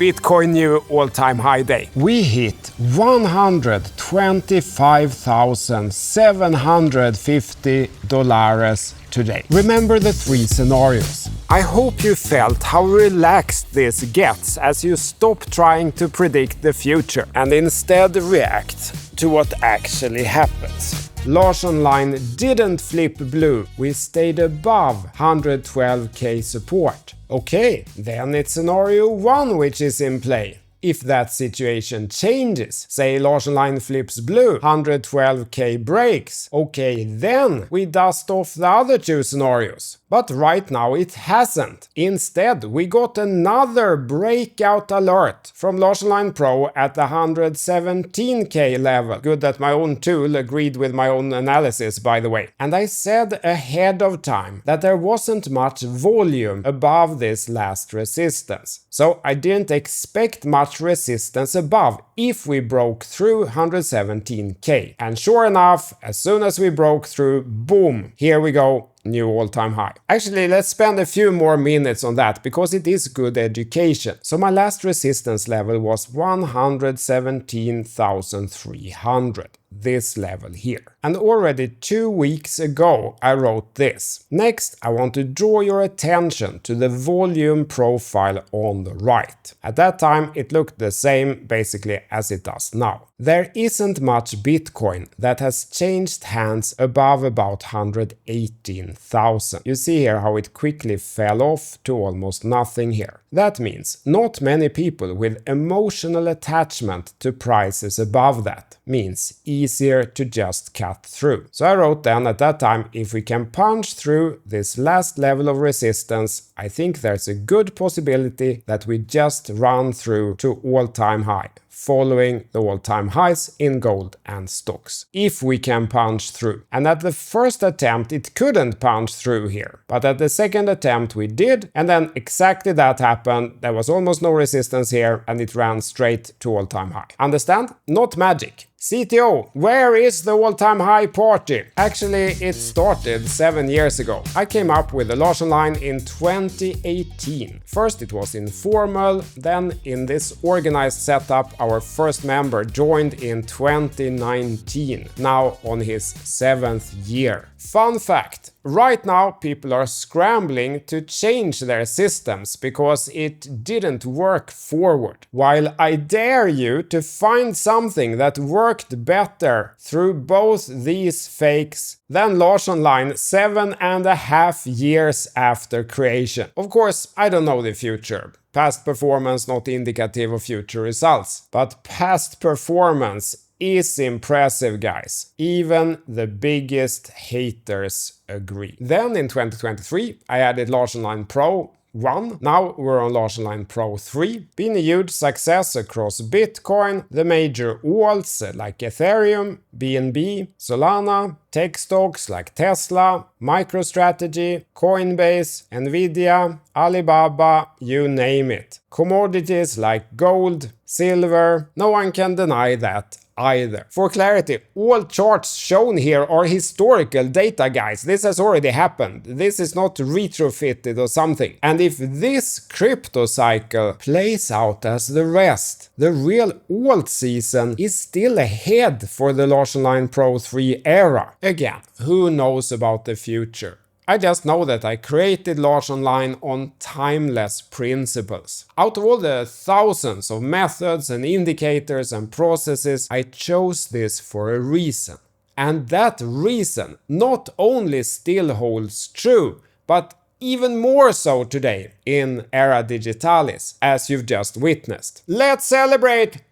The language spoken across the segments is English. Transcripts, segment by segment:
Bitcoin new all-time high day. We hit $125,750 today. Remember the three scenarios. I hope you felt how relaxed this gets as you stop trying to predict the future and instead react to what actually happens. Larsson line didn't flip blue, we stayed above 112k support. Okay, then it's scenario 1 which is in play. If that situation changes, say Larsson line flips blue, 112k breaks, okay, then we dust off the other two scenarios. But right now it hasn't. Instead, we got another breakout alert from Larsson line Pro at the 117k level. Good that my own tool agreed with my own analysis, by the way. And I said ahead of time that there wasn't much volume above this last resistance. So I didn't expect much resistance above if we broke through 117k. And sure enough, as soon as we broke through, boom, here we go. New all-time high. Actually, let's spend a few more minutes on that because it is good education. So my last resistance level was 117,300. This level here. And already 2 weeks ago I wrote this. Next, I want to draw your attention to the volume profile on the right. At that time it looked the same basically as it does now. There isn't much Bitcoin that has changed hands above about 118,000. You see here how it quickly fell off to almost nothing here. That means not many people with emotional attachment to prices above that. Means easier to just cut through. So I wrote down at that time, if we can punch through this last level of resistance, I think there's a good possibility that we just run through to all-time high, following the all-time highs in gold and stocks. If we can punch through. And at the first attempt it couldn't punch through here. But at the second attempt we did, and then exactly that happened. There was almost no resistance here and it ran straight to all-time high. Understand? Not magic. CTO, where is the all-time high party? Actually, it started 7 years ago. I came up with the Larsson line in 2018. First it was informal, then in this organized setup our first member joined in 2019, now on his 7th year. Fun fact, right now people are scrambling to change their systems because it didn't work forward. While I dare you to find something that worked better through both these fakes than Larsson line 7.5 years after creation. Of course, I don't know the future. Past performance not indicative of future results. But past performance is impressive, guys. Even the biggest haters agree. Then in 2023 I added Larsson line Pro 1. Now we're on Larsson line Pro 3. Been a huge success across Bitcoin, the major alts like Ethereum, BNB, Solana, tech stocks like Tesla, MicroStrategy, Coinbase, Nvidia, Alibaba, you name it. Commodities like gold, silver, no one can deny that either. For clarity, all charts shown here are historical data, guys. This has already happened. This is not retrofitted or something. And if this crypto cycle plays out as the rest, the real alt season is still ahead for the Larsson line Pro 3 era. Again, who knows about the future? I just know that I created Larsson line on timeless principles. Out of all the thousands of methods and indicators and processes, I chose this for a reason. And that reason not only still holds true, but even more so today in Era Digitalis, as you've just witnessed. Let's celebrate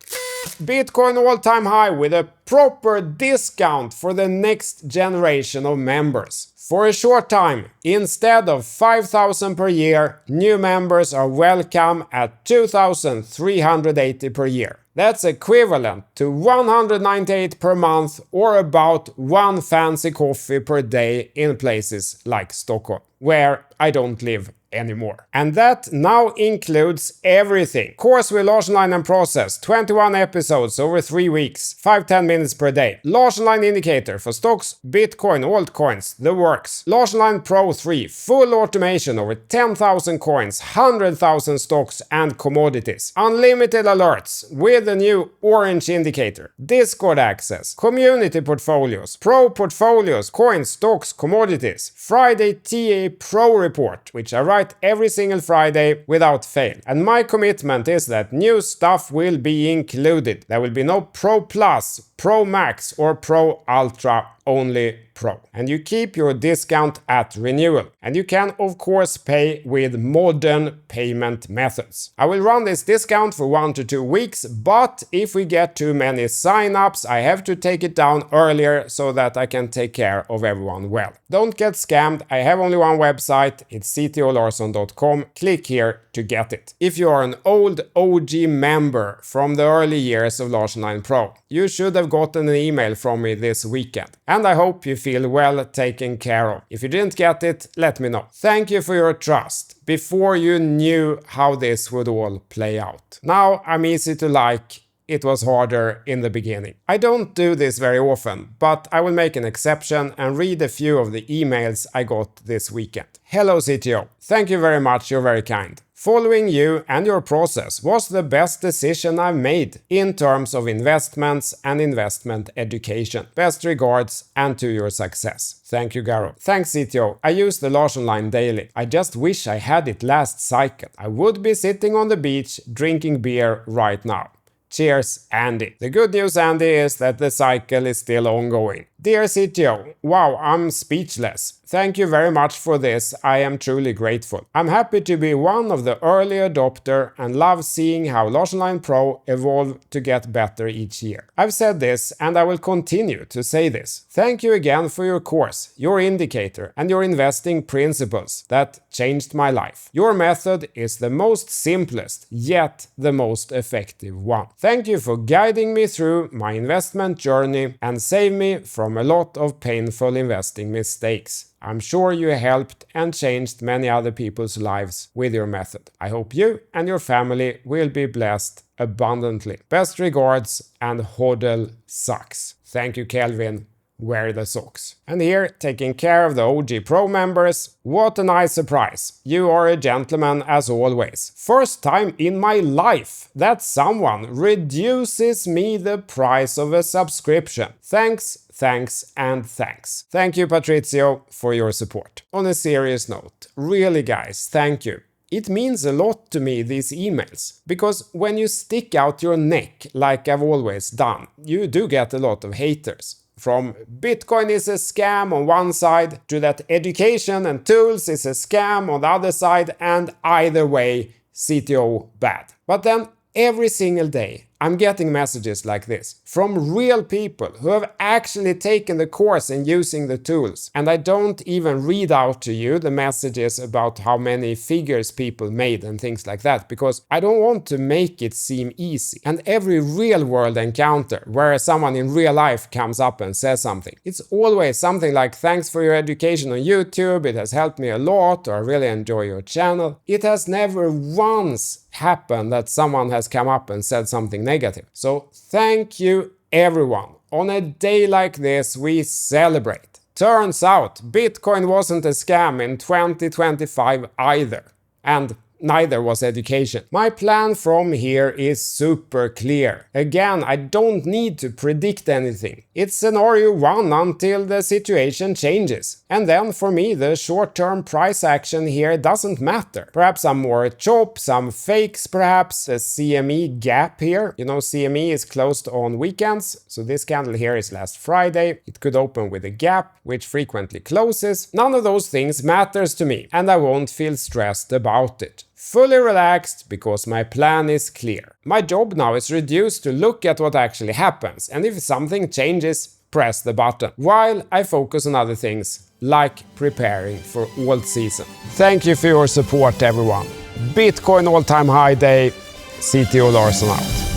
Bitcoin all-time high with a proper discount for the next generation of members. For a short time, instead of 5,000 per year, new members are welcome at 2,380 per year. That's equivalent to 198 per month or about one fancy coffee per day in places like Stockholm, where I don't live anymore. And that now includes everything. Course with Larsson and Process, 21 episodes over 3 weeks, 5-10 minutes per day. Larsson indicator for stocks, Bitcoin, altcoins, the works. Larsson Pro 3, full automation over 10,000 coins, 100,000 stocks and commodities. Unlimited alerts with the new orange indicator. Discord access, community portfolios, pro portfolios, coins, stocks, commodities. Friday TA Pro report, which I write every single Friday without fail. And my commitment is that new stuff will be included. There will be no Pro Plus, Pro Max or Pro Ultra, only Pro. And you keep your discount at renewal. And you can of course pay with modern payment methods. I will run this discount for 1 to 2 weeks, but if we get too many sign-ups, I have to take it down earlier so that I can take care of everyone well. Don't get scammed. I have only one website. It's ctolarsson.com. Click here to get it. If you are an old OG member from the early years of Larsson Pro, you should have gotten an email from me this weekend. And I hope you feel well taken care of. If you didn't get it, let me know. Thank you for your trust before you knew how this would all play out. Now I'm easy to like. It was harder in the beginning. I don't do this very often, but I will make an exception and read a few of the emails I got this weekend. Hello CTO, thank you very much, you're very kind. Following you and your process was the best decision I've made in terms of investments and investment education. Best regards and to your success. Thank you, Garo. Thanks, CTO. I use the Larsson line daily. I just wish I had it last cycle. I would be sitting on the beach drinking beer right now. Cheers, Andy. The good news, Andy, is that the cycle is still ongoing. Dear CTO, wow, I'm speechless. Thank you very much for this. I am truly grateful. I'm happy to be one of the early adopter and love seeing how Larsson Pro evolve to get better each year. I've said this and I will continue to say this. Thank you again for your course, your indicator and your investing principles that changed my life. Your method is the most simplest yet the most effective one. Thank you for guiding me through my investment journey and save me from a lot of painful investing mistakes. I'm sure you helped and changed many other people's lives with your method. I hope you and your family will be blessed abundantly. Best regards, and hodl sucks. Thank you, Kelvin. Wear the socks. And here, taking care of the OG Pro members, what a nice surprise. You are a gentleman as always. First time in my life that someone reduces me the price of a subscription. Thanks, thanks and thanks. Thank you, Patrizio, for your support. On a serious note, really guys, thank you. It means a lot to me, these emails, because when you stick out your neck like I've always done, you do get a lot of haters. From Bitcoin is a scam on one side to that education and tools is a scam on the other side, and either way, CTO bad. But then every single day I'm getting messages like this from real people who have actually taken the course and using the tools. And I don't even read out to you the messages about how many figures people made and things like that, because I don't want to make it seem easy. And every real world encounter where someone in real life comes up and says something, it's always something like, thanks for your education on YouTube, it has helped me a lot, or I really enjoy your channel. It has never once happened that someone has come up and said something negative. So thank you everyone. On a day like this we celebrate. Turns out Bitcoin wasn't a scam in 2025 either. And neither was education. My plan from here is super clear. Again, I don't need to predict anything. It's scenario 1 until the situation changes. And then for me, the short-term price action here doesn't matter. Perhaps some more chop, some fakes perhaps, a CME gap here. You know, CME is closed on weekends, so this candle here is last Friday. It could open with a gap, which frequently closes. None of those things matters to me, and I won't feel stressed about it. Fully relaxed because my plan is clear. My job now is reduced to look at what actually happens, and if something changes, press the button, while I focus on other things, like preparing for alt season. Thank you for your support everyone. Bitcoin all-time high day. CTO Larsson out.